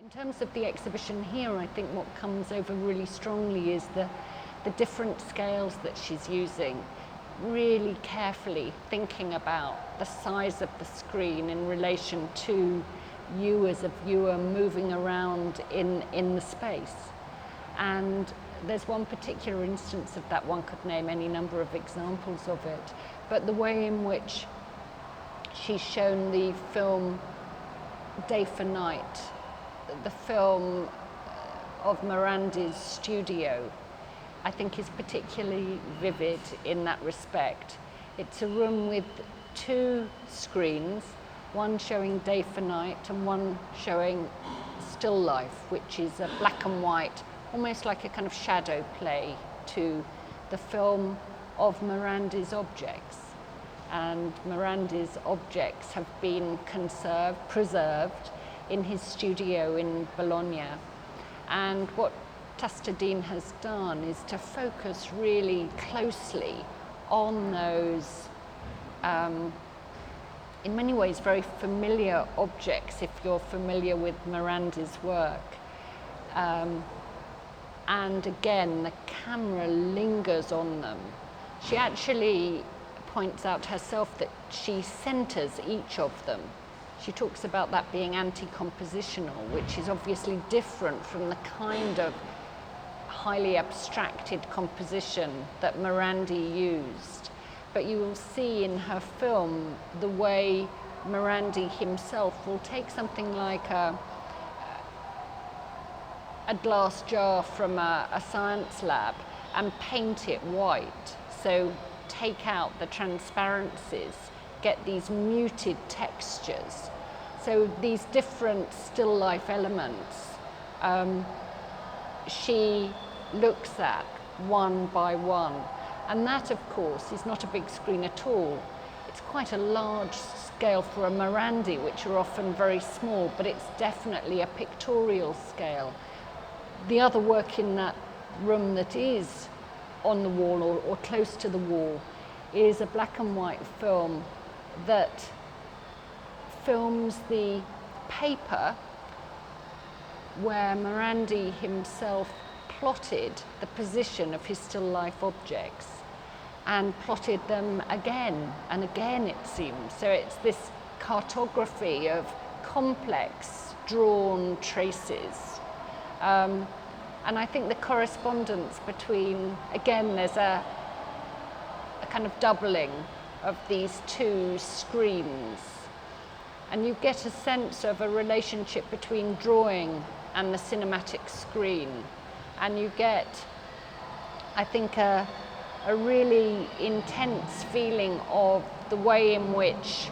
In terms of the exhibition here, I think what comes over really strongly is the different scales that she's using, really carefully thinking about the size of the screen in relation to you as a viewer moving around in the space. And there's one particular instance of that. One could name any number of examples of it, but the way in which she's shown the film Day for Night, the film of Miranda's studio, I think is particularly vivid in that respect. It's a room with two screens, one showing Day for Night and one showing Still Life, which is a black and white, almost like a kind of shadow play to the film of Miranda's objects. And Miranda's objects have been preserved in his studio in Bologna. And what Tacita has done is to focus really closely on those, in many ways, very familiar objects, if you're familiar with Miranda's work. And again, the camera lingers on them. She actually points out herself that she centers each of them. She talks about that being anti-compositional, which is obviously different from the kind of highly abstracted composition that Miranda used. But you will see in her film the way Miranda himself will take something like a glass jar from a science lab and paint it white. So take out the transparencies, get these muted textures. So these different still life elements, she looks at one by one. And that, of course, is not a big screen at all. It's quite a large scale for a Miranda, which are often very small, but it's definitely a pictorial scale. The other work in that room that is on the wall or close to the wall is a black and white film that films the paper where Miranda himself plotted the position of his still life objects and plotted them again and again, it seems. So it's this cartography of complex drawn traces. And I think the correspondence between, again, there's a kind of doubling of these two screens. And you get a sense of a relationship between drawing and the cinematic screen. And you get, I think, a really intense feeling of the way in which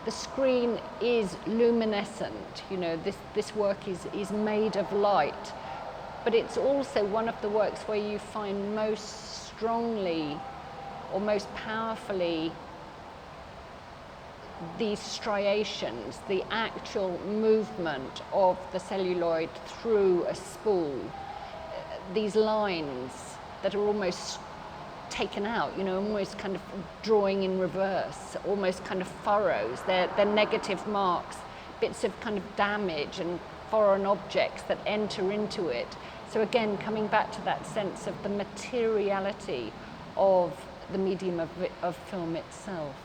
the screen is luminescent. You know, this work is made of light. But it's also one of the works where you find most strongly or most powerfully these striations, the actual movement of the celluloid through a spool, these lines that are almost taken out, you know, almost kind of drawing in reverse, almost kind of furrows. They're negative marks, bits of kind of damage and foreign objects that enter into it. So again, coming back to that sense of the materiality of the medium of film itself.